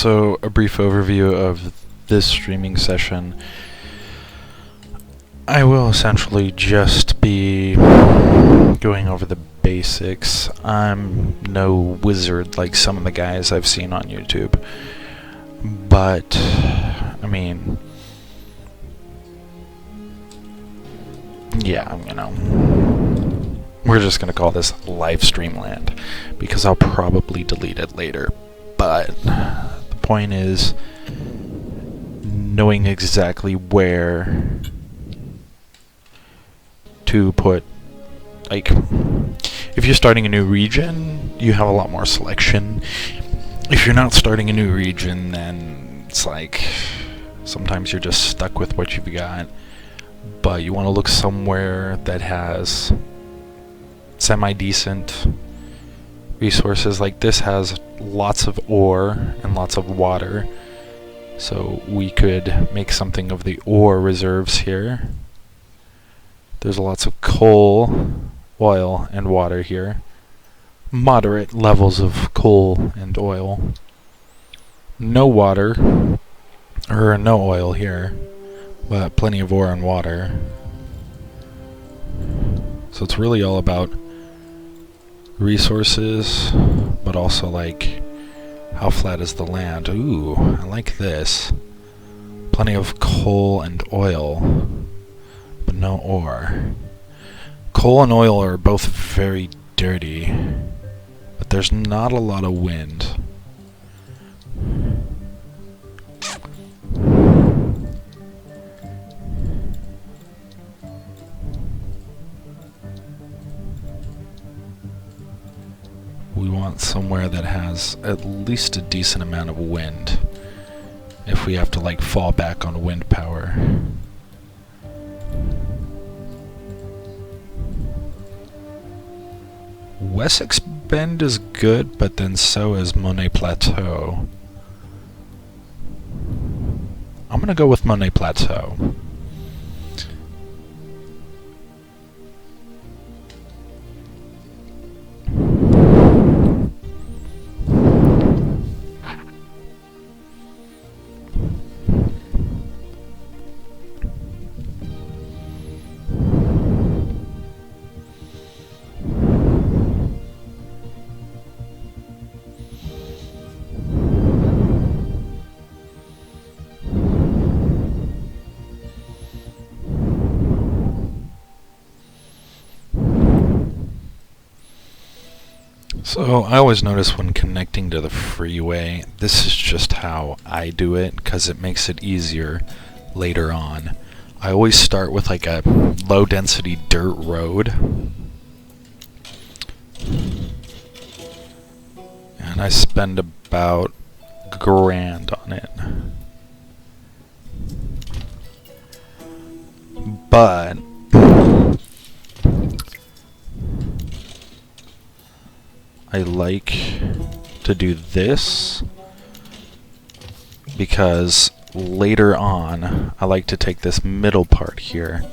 So, a brief overview of this streaming session. I will essentially just be going over the basics. I'm no wizard like some of the guys I've seen on YouTube, but, I mean, yeah, we're just gonna call this live stream land, because I'll probably delete it later, but the point is knowing exactly where to put, like, if you're starting a new region, you have a lot more selection. If you're not starting a new region, then it's like, sometimes you're just stuck with what you've got, but you want to look somewhere that has semi-decent resources. Like this has lots of ore and lots of water, so we could make something of the ore reserves here. There's lots of coal, oil, and water here. Moderate levels of coal and oil. No water, or no oil here, but plenty of ore and water. So it's really all about resources, but also like how flat is the land. Ooh, I like this. Plenty of coal and oil, but no ore. Coal and oil are both very dirty, but there's not a lot of wind. We want somewhere that has at least a decent amount of wind, if we have to like fall back on wind power. Wessex Bend is good, but then so is Monet Plateau. I'm gonna go with Monet Plateau. So I always notice when connecting to the freeway, this is just how I do it, because it makes it easier later on. I always start with like a low density dirt road, and I spend about $1,000 on it. But I like to do this because later on I like to take this middle part here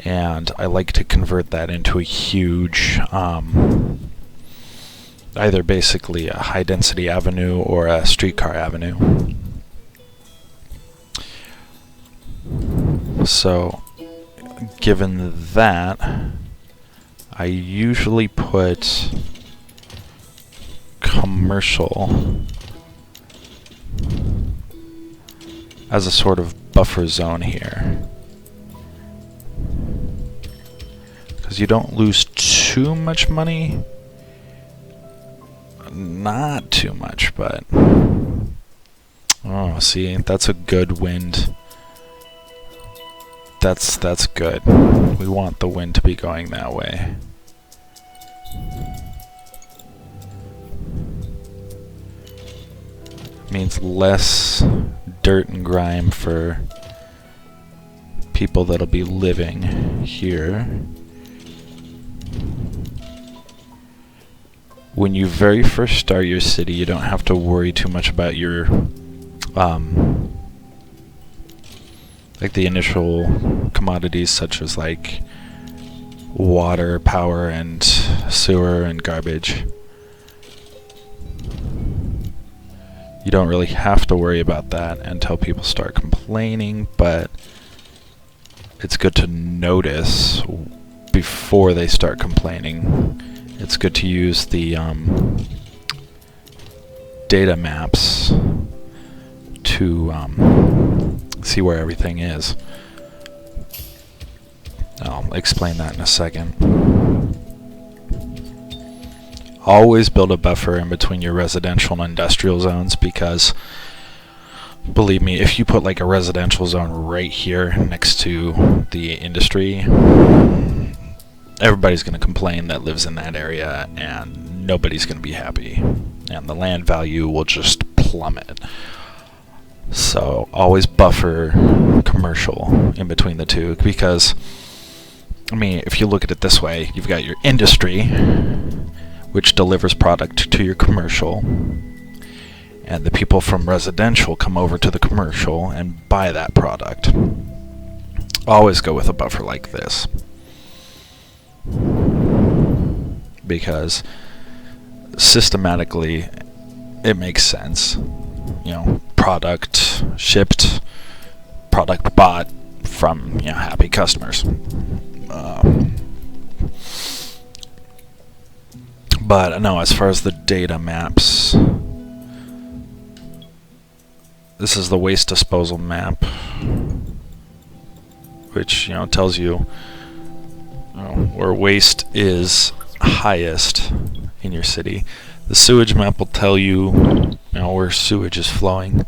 and I like to convert that into a huge either basically a high density avenue or a streetcar avenue. So given that, I usually put commercial as a sort of buffer zone here, because you don't lose too much money. Not too much, but oh, see, that's a good wind. That's good. We want the wind to be going that way. Means less dirt and grime for people that'll be living here. When you very first start your city, you don't have to worry too much about your like the initial commodities such as like water, power, and sewer and garbage. You don't really have to worry about that until people start complaining, but it's good to notice before they start complaining. It's good to use the data maps to see where everything is. I'll explain that in a second. Always build a buffer in between your residential and industrial zones, because believe me, if you put like a residential zone right here next to the industry, everybody's going to complain that lives in that area, and nobody's going to be happy, and the land value will just plummet. So always buffer commercial in between the two, because I mean, if you look at it this way, you've got your industry, which delivers product to your commercial, and the people from residential come over to the commercial and buy that product. Always go with a buffer like this, because systematically it makes sense. You know, product shipped, product bought from, you know, happy customers. But no, as far as the data maps, this is the waste disposal map, which, you know, tells you, where waste is highest in your city. The sewage map will tell you, you know, where sewage is flowing,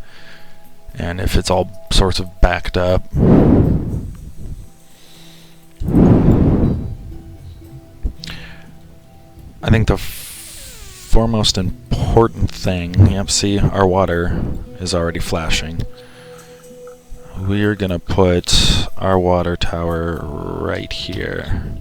and if it's all sorts of backed up. I think the foremost important thing, yep, see, our water is already flashing. We're gonna put our water tower right here.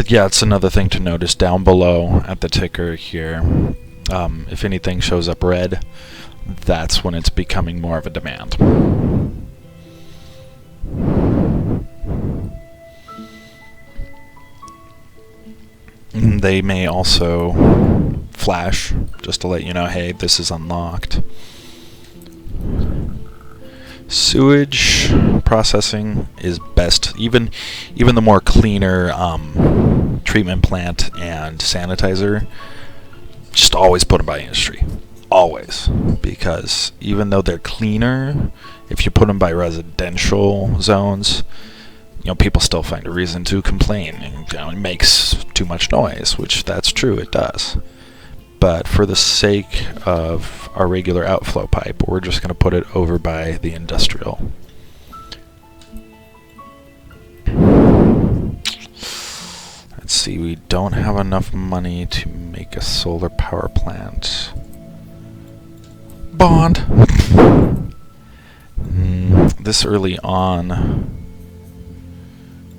Yeah, it's another thing to notice down below at the ticker here. If anything shows up red, that's when it's becoming more of a demand. They may also flash just to let you know, hey, this is unlocked. Sewage processing is best. Even the more cleaner treatment plant and sanitizer, just always put them by industry. Always. Because even though they're cleaner, if you put them by residential zones, you know, people still find a reason to complain. And, you know, it makes too much noise, which that's true, it does. But for the sake of our regular outflow pipe, we're just going to put it over by the industrial. Let's see, we don't have enough money to make a solar power plant. Bond! This early on,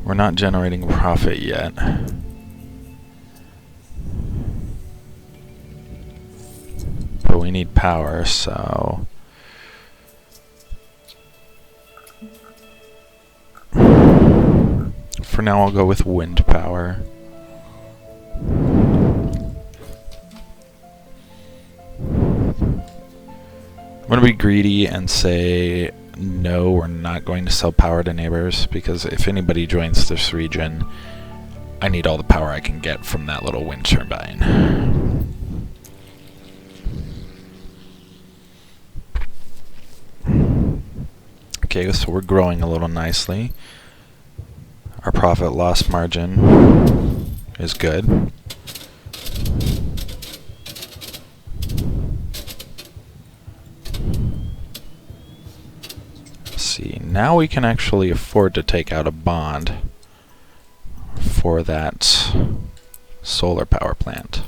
we're not generating profit yet. But we need power, so for now I'll go with wind power. I'm going to be greedy and say no, we're not going to sell power to neighbors, because if anybody joins this region, I need all the power I can get from that little wind turbine. Okay, so we're growing a little nicely. Our profit loss margin is good. See, now we can actually afford to take out a bond for that solar power plant.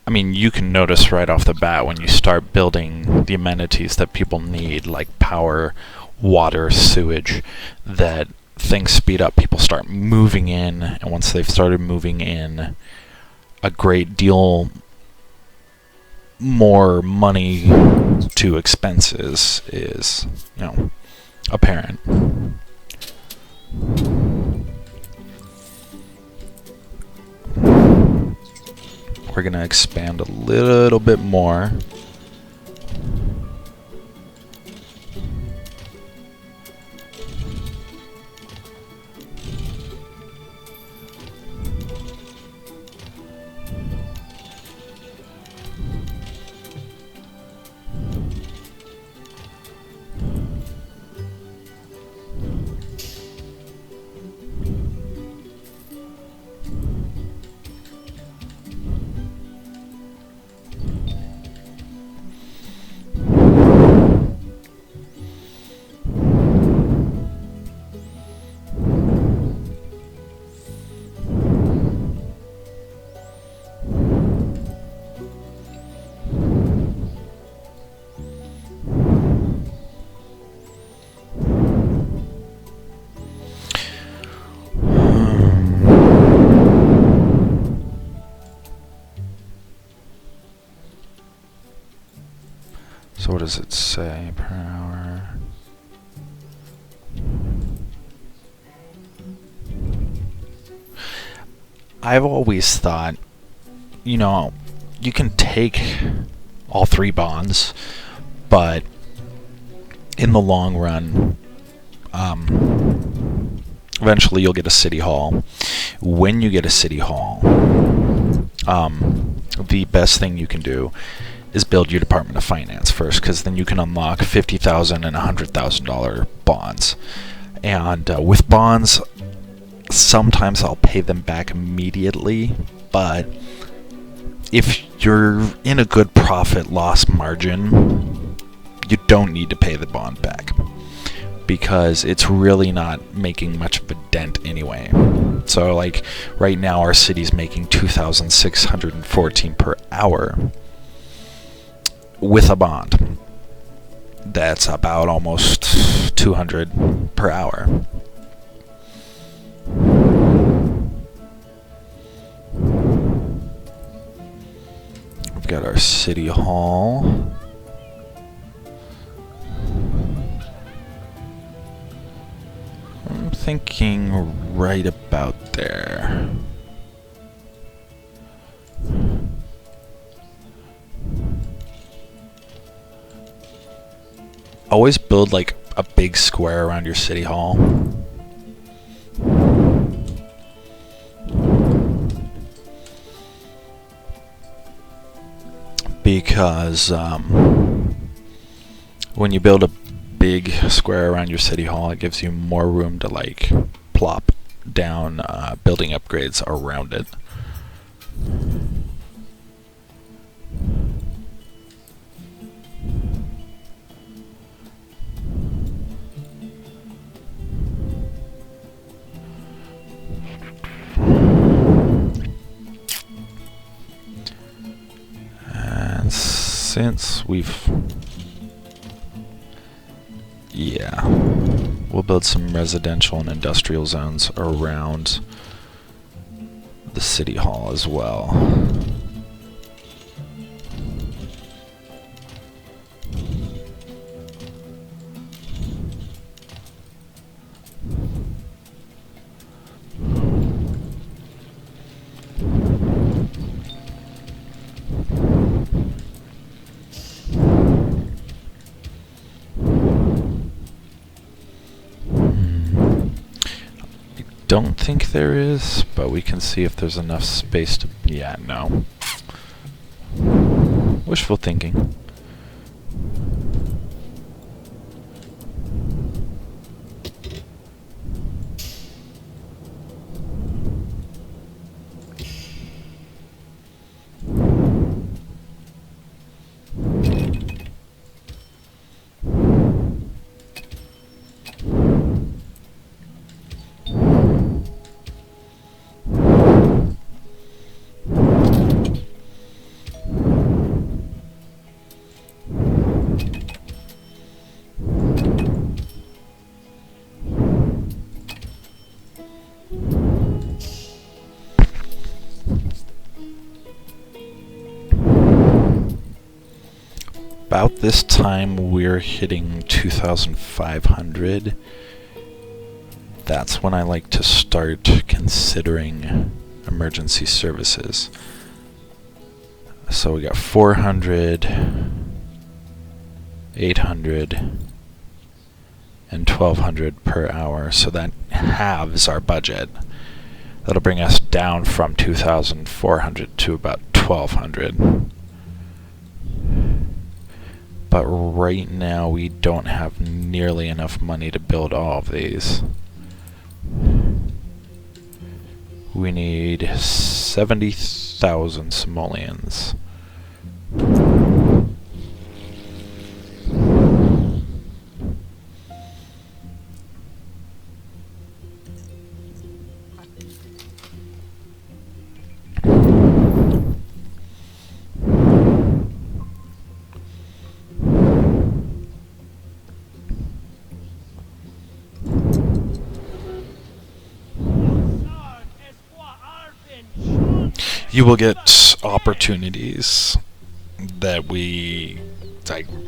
I mean, you can notice right off the bat when you start building the amenities that people need, like power, water, sewage, that things speed up, people start moving in, and once they've started moving in, a great deal more money to expenses is, apparent. We're going to expand a little bit more. So what does it say per hour? I've always thought, you can take all 3 bonds, but in the long run, eventually you'll get a city hall. When you get a city hall, the best thing you can do is build your Department of Finance first, because then you can unlock $50,000 and $100,000 bonds. And with bonds, sometimes I'll pay them back immediately, but if you're in a good profit loss margin, you don't need to pay the bond back, because it's really not making much of a dent anyway. So like right now our city's making $2,614 per hour with a bond. That's about almost 200 per hour. We've got our city hall. I'm thinking right about there. Always build like a big square around your city hall. Because when you build a big square around your city hall, it gives you more room to like plop down building upgrades around it. And since we'll build some residential and industrial zones around the city hall as well. Don't think there is, but we can see if there's enough space to... Yeah, no. Wishful thinking. about this time we're hitting 2,500. That's when I like to start considering emergency services. So we got 400, 800, and 1,200 per hour. So that halves our budget. That'll bring us down from 2,400 to about 1,200. But right now we don't have nearly enough money to build all of these. We need 70,000 simoleons. You will get opportunities that we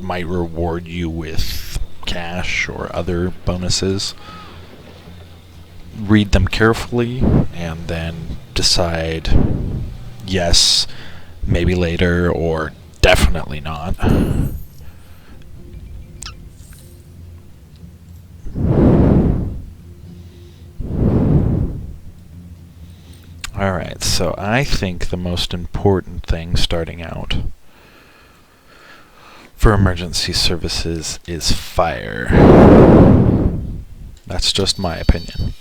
might reward you with cash or other bonuses. Read them carefully and then decide yes, maybe later, or definitely not. Alright, so I think the most important thing starting out for emergency services is fire. That's just my opinion.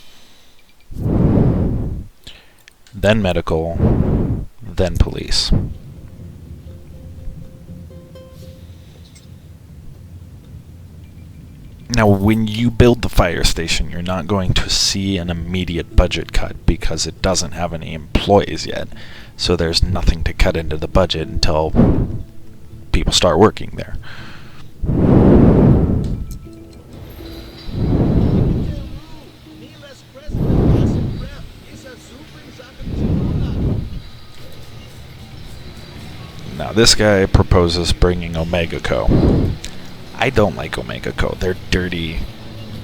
Then medical, then police. Now, when you build the fire station, you're not going to see an immediate budget cut because it doesn't have any employees yet. So there's nothing to cut into the budget until people start working there. Now, this guy proposes bringing Omega Co. I don't like Omega Co. They're dirty,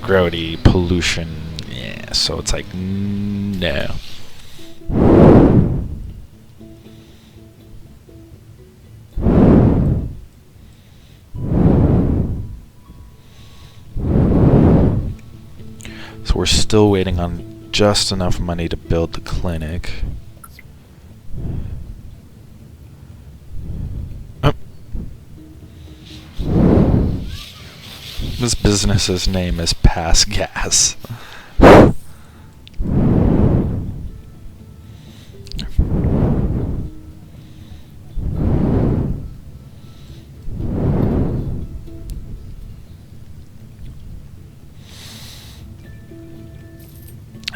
grody, pollution. Yeah, so it's like, no. So we're still waiting on just enough money to build the clinic. This business's name is Pass Gas.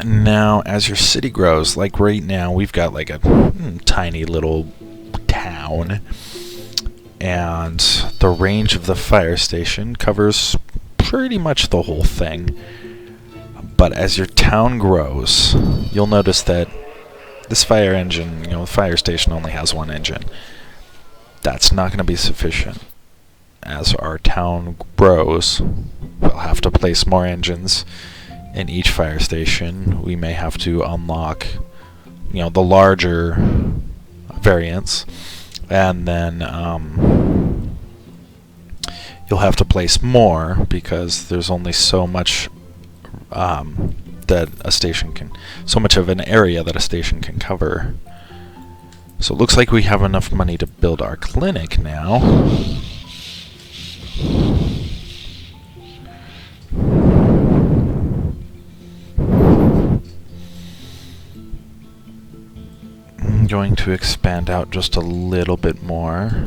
Now, as your city grows, like right now, we've got like a tiny little town, and the range of the fire station covers pretty much the whole thing. But as your town grows, you'll notice that this fire engine, the fire station only has one engine. That's not going to be sufficient. As our town grows, we'll have to place more engines in each fire station. We may have to unlock, the larger variants, and then you'll have to place more because there's only so much that a station can, so much of an area that a station can cover. So it looks like we have enough money to build our clinic now. I'm going to expand out just a little bit more.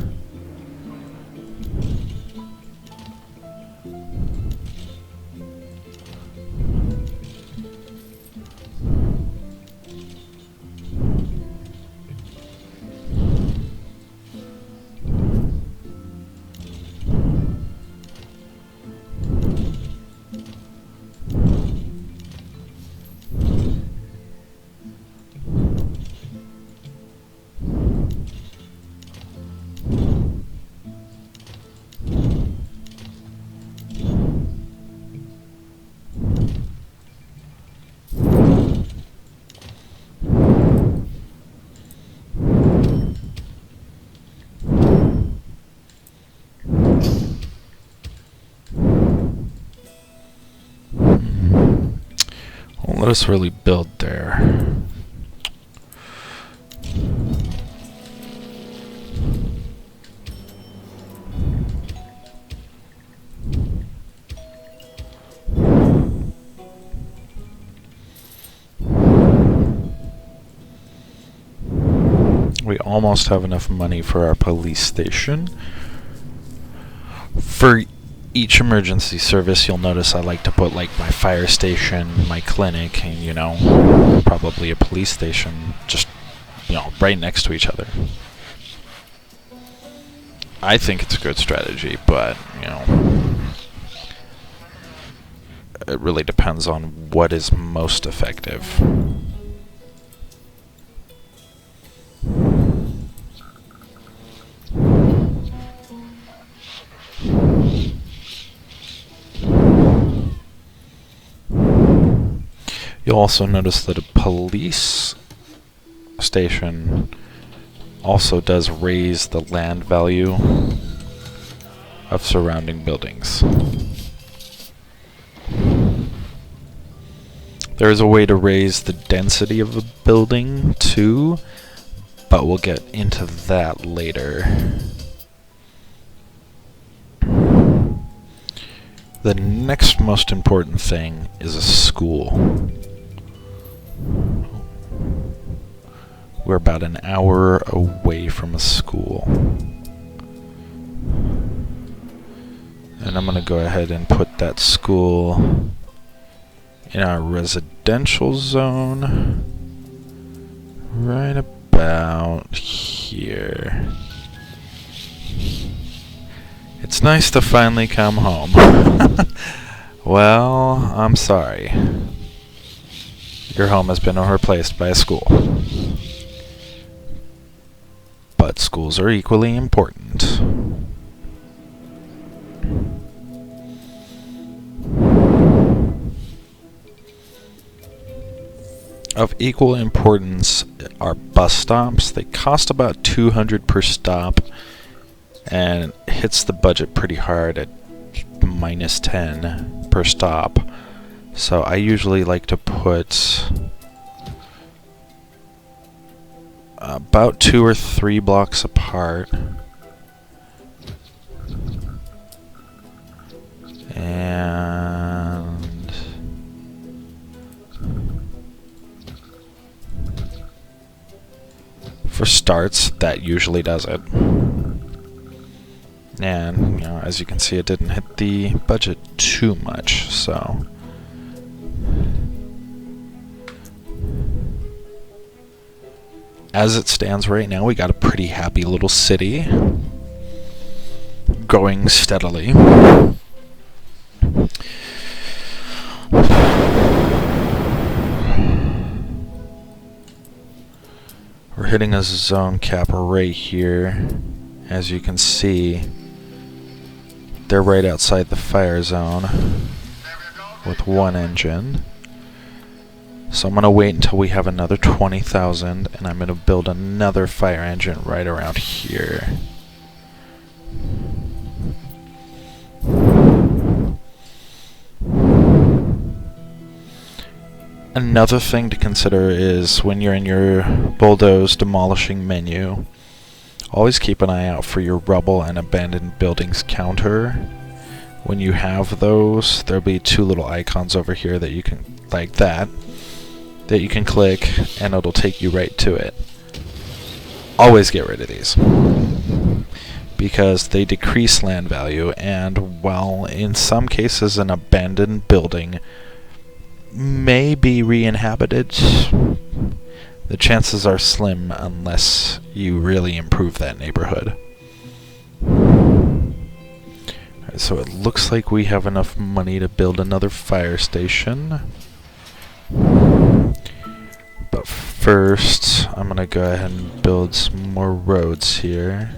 Won't let us really build there. We almost have enough money for our police station. For each emergency service, you'll notice I like to put like my fire station, my clinic, and you know, probably a police station just, you know, right next to each other. I think it's a good strategy, but, you know, it really depends on what is most effective. You'll also notice that a police station also does raise the land value of surrounding buildings. There is a way to raise the density of a building too, but we'll get into that later. The next most important thing is a school. We're about an hour away from a school. And I'm going to go ahead and put that school in our residential zone right about here. It's nice to finally come home. Well, I'm sorry. Your home has been replaced by a school. But schools are equally important. Of equal importance are bus stops. They cost about $200 per stop and hits the budget pretty hard at -10 per stop. So I usually like to put about 2 or 3 blocks apart. And for starts, that usually does it. And, you know, as you can see, it didn't hit the budget too much, so. As it stands right now, we got a pretty happy little city going steadily. We're hitting a zone cap right here. As you can see, they're right outside the fire zone with one engine. So I'm going to wait until we have another 20,000 and I'm going to build another fire engine right around here. Another thing to consider is when you're in your bulldoze demolishing menu, always keep an eye out for your rubble and abandoned buildings counter. When you have those, there'll be 2 little icons over here that you can, like that you can click and it'll take you right to it. Always get rid of these because they decrease land value, and while in some cases an abandoned building may be re-inhabited, the chances are slim unless you really improve that neighborhood. Alright, so it looks like we have enough money to build another fire station. But first, I'm gonna go ahead and build some more roads here.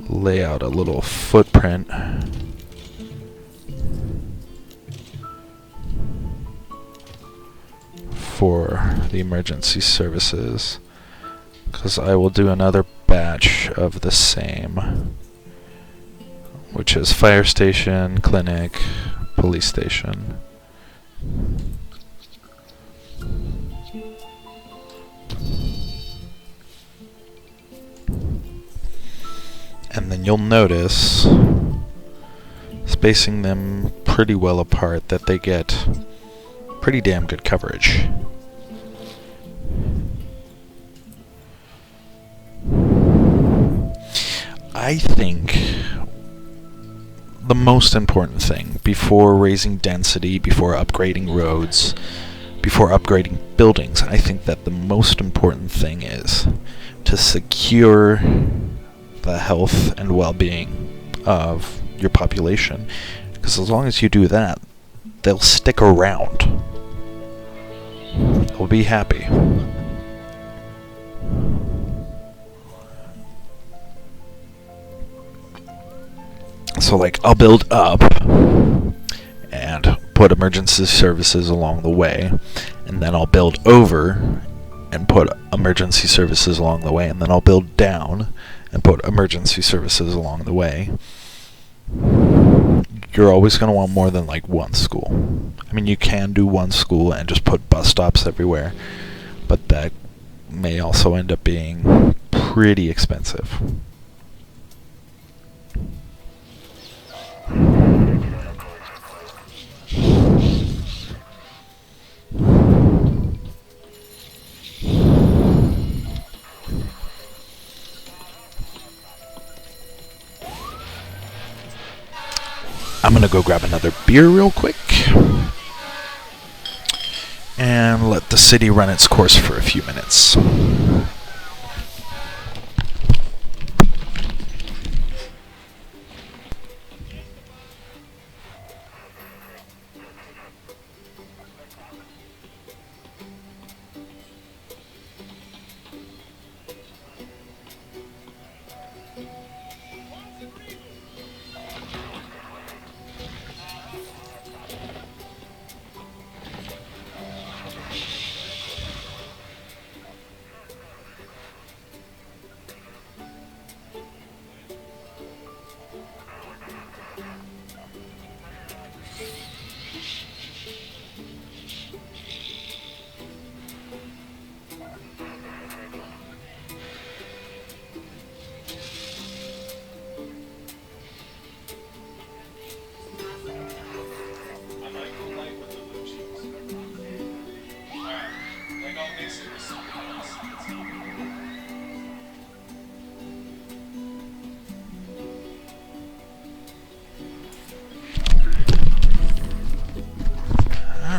Lay out a little footprint for the emergency services, because I will do another batch of the same, which is fire station, clinic, police station. And then you'll notice, spacing them pretty well apart, that they get pretty damn good coverage. I think the most important thing before raising density, before upgrading roads, before upgrading buildings, I think that the most important thing is to secure the health and well-being of your population. Because as long as you do that, they'll stick around. They'll be happy. So like, I'll build up and put emergency services along the way, and then I'll build over and put emergency services along the way, and then I'll build down and put emergency services along the way. You're always going to want more than like one school. I mean, you can do one school and just put bus stops everywhere, but that may also end up being pretty expensive. I'm gonna go grab another beer real quick and let the city run its course for a few minutes.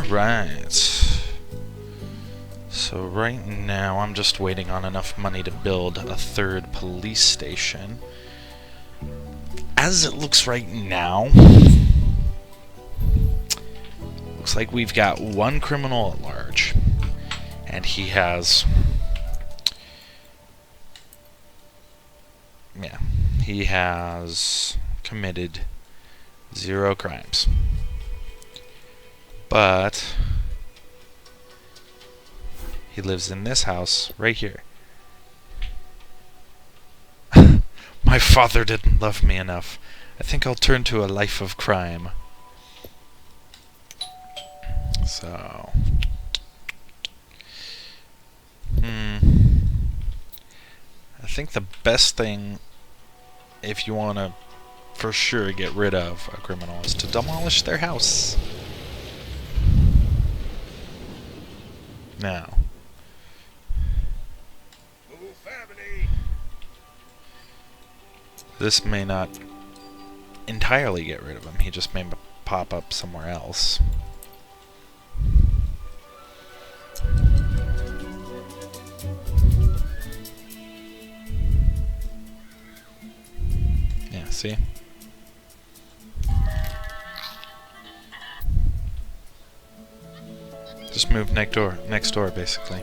Alright. So right now I'm just waiting on enough money to build a third police station. As it looks right now, looks like we've got one criminal at large, and he has, he has committed 0 crimes. But he lives in this house right here. My father didn't love me enough. I think I'll turn to a life of crime. So, I think the best thing, if you want to for sure get rid of a criminal, is to demolish their house. Now, this may not entirely get rid of him. He just may pop up somewhere else. Yeah, see? Just move next door, basically.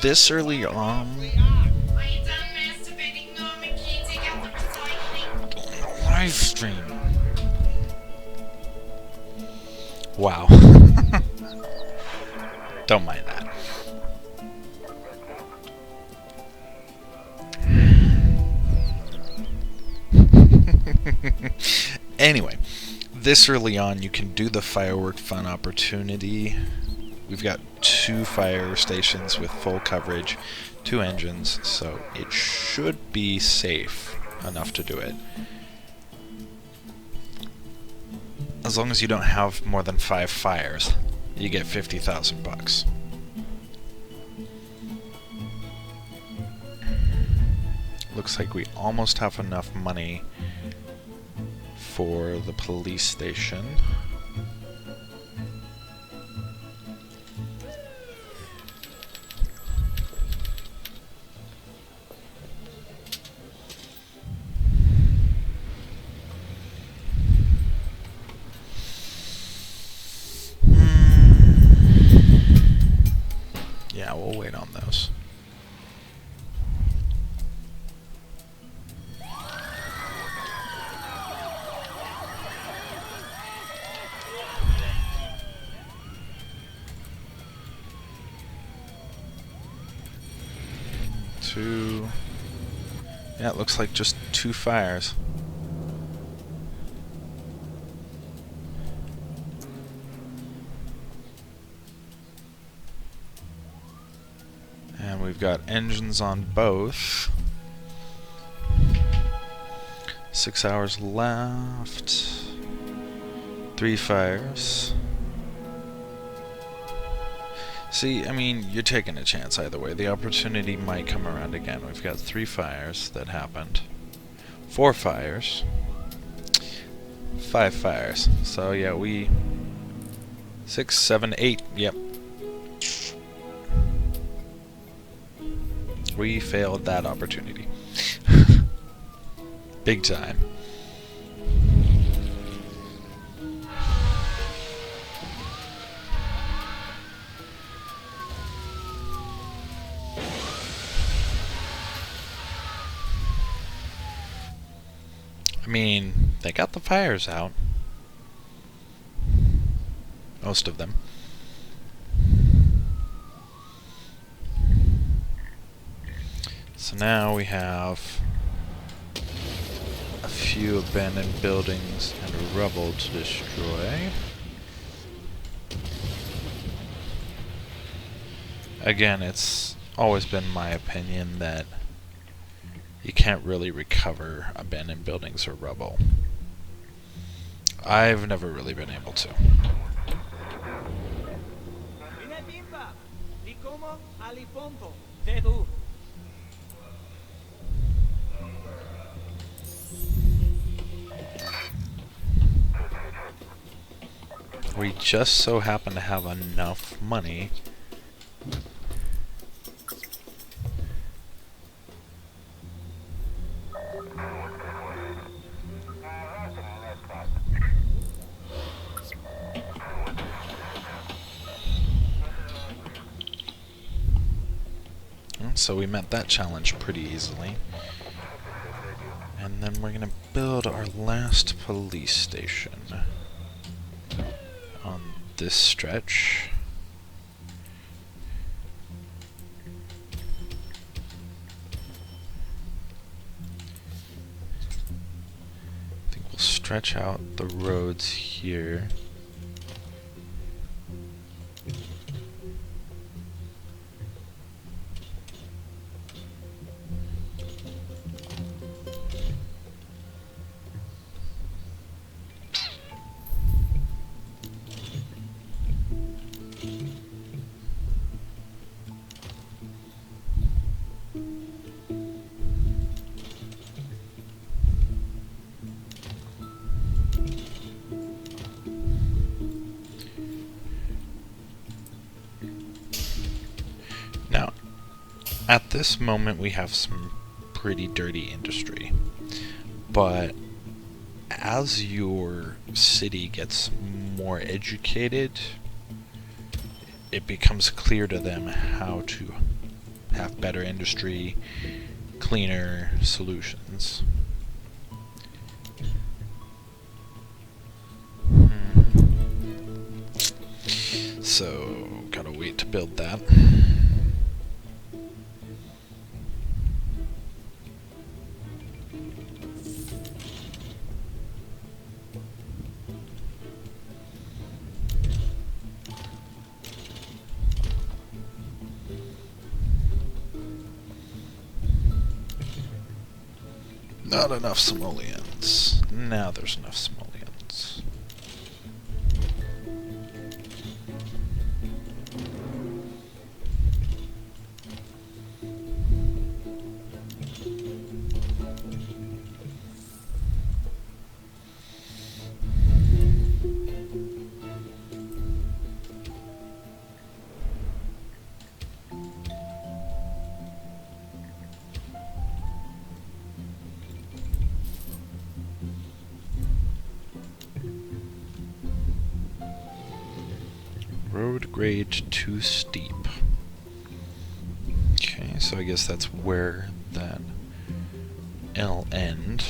This early on, live stream. Wow. Don't mind that. Anyway, this early on, you can do the firework fun opportunity. We've got 2 fire stations with full coverage, 2 engines, so it should be safe enough to do it. As long as you don't have more than 5 fires, you get 50,000 bucks. Looks like we almost have enough money for the police station. Yeah, we'll wait on those. Two. Yeah, it looks like just 2 fires. And we've got engines on both. 6 hours left. 3 fires. See, I mean, you're taking a chance either way. The opportunity might come around again. We've got 3 fires that happened. 4 fires. 5 fires. So yeah, 6, 7, 8. Yep. We failed that opportunity. Big time. I mean, they got the fires out. Most of them. So now we have a few abandoned buildings and rubble to destroy. Again, it's always been my opinion that you can't really recover abandoned buildings or rubble. I've never really been able to. We just so happen to have enough money so we met that challenge pretty easily. And then we're gonna build our last police station on this stretch. I think we'll stretch out the roads here. Now, at this moment we have some pretty dirty industry, but as your city gets more educated, it becomes clear to them how to have better industry, cleaner solutions. So, gotta wait to build that. Not enough simoleons. Now there's enough simoleons. Road grade too steep. Okay, so I guess that's where that L end.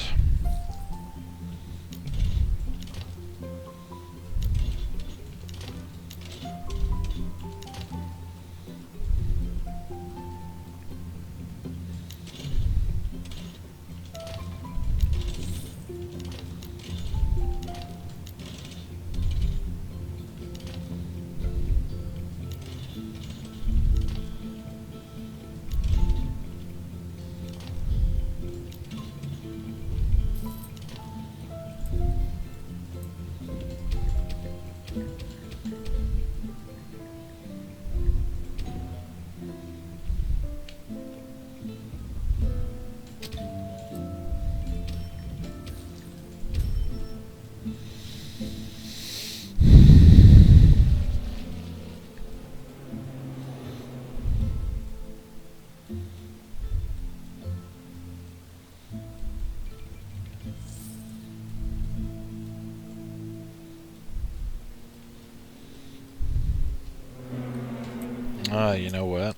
You know what?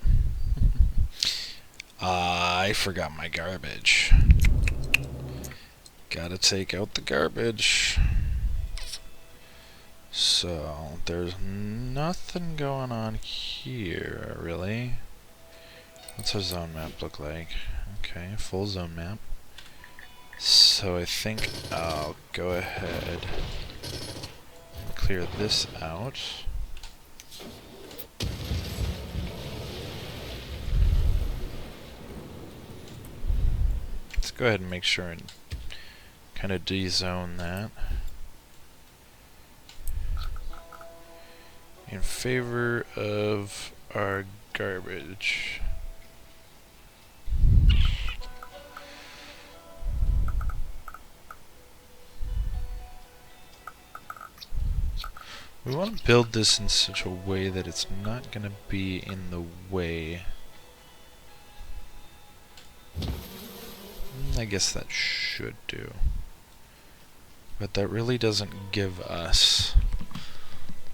I forgot my garbage. Gotta take out the garbage. So, there's nothing going on here, really. What's our zone map look like? Okay, full zone map. So I think I'll go ahead and clear this out. Let's go ahead and make sure and kind of de-zone that in favor of our garbage. We want to build this in such a way that it's not going to be in the way. I guess that should do. But that really doesn't give us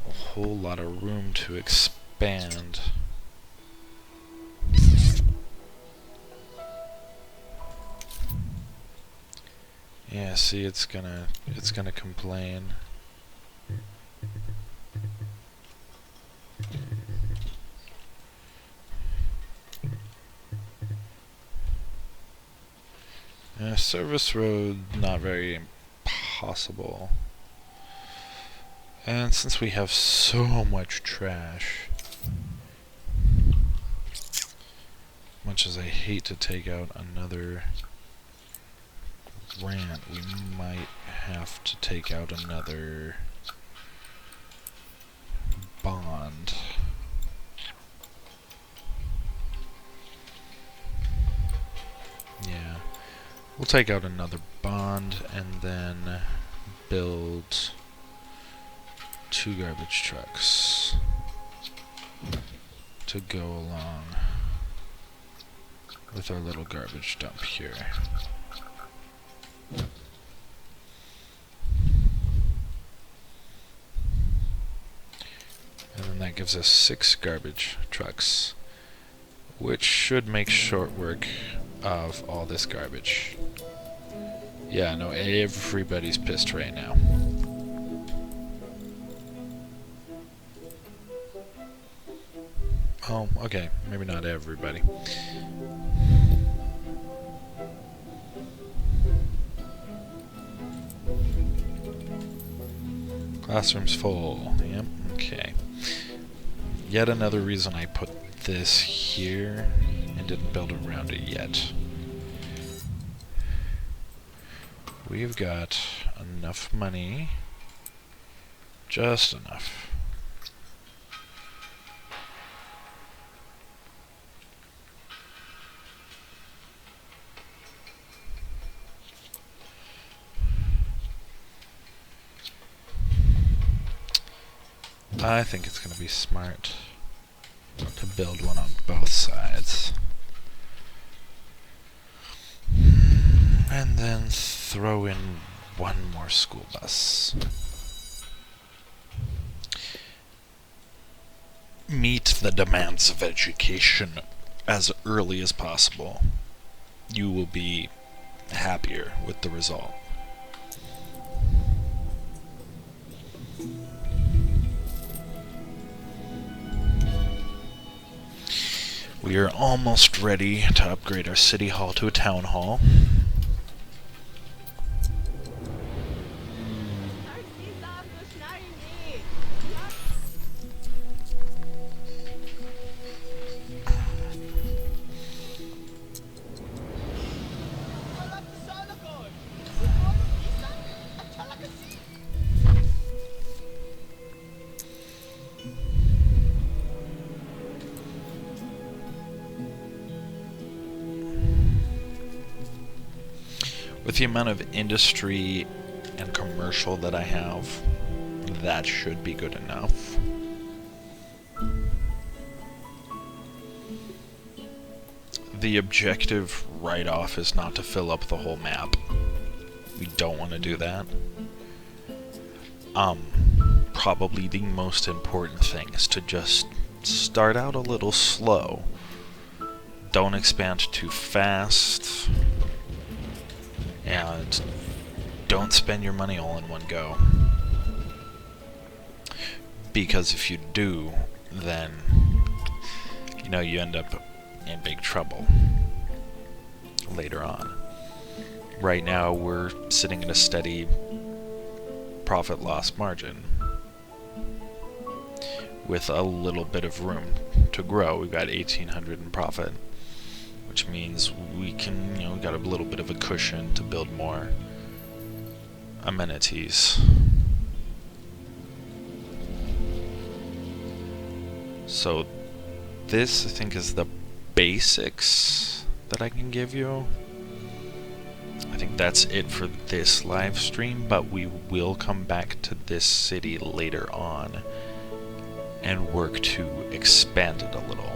a whole lot of room to expand. Yeah, see, it's gonna complain. Service road, not very possible. And since we have so much trash, much as I hate to take out another grant, we might have to take out another bond. Yeah. We'll take out another bond and then build 2 garbage trucks to go along with our little garbage dump here. And then that gives us 6 garbage trucks, which should make short work of all this garbage. Yeah, no, everybody's pissed right now. Oh, okay, maybe not everybody. Classroom's full. Yep, okay. Yet another reason I put this here and didn't build around it yet. we've got enough money, just enough. I think it's going to be smart to build one on both sides. And then throw in one more school bus. Meet the demands of education as early as possible. You will be happier with the result. We are almost ready to upgrade our city hall to a town hall. With the amount of industry and commercial that I have, that should be good enough. The objective right off is not to fill up the whole map. We don't want to do that. Probably the most important thing is to just start out a little slow. Don't expand too fast. And don't spend your money all in one go. Because if you do, then you end up in big trouble later on. Right now we're sitting at a steady profit loss margin with a little bit of room to grow. We've got 1,800 in profit, which means we can, we got a little bit of a cushion to build more amenities. So this, I think, is the basics that I can give you. I think that's it for this live stream, but we will come back to this city later on and work to expand it a little.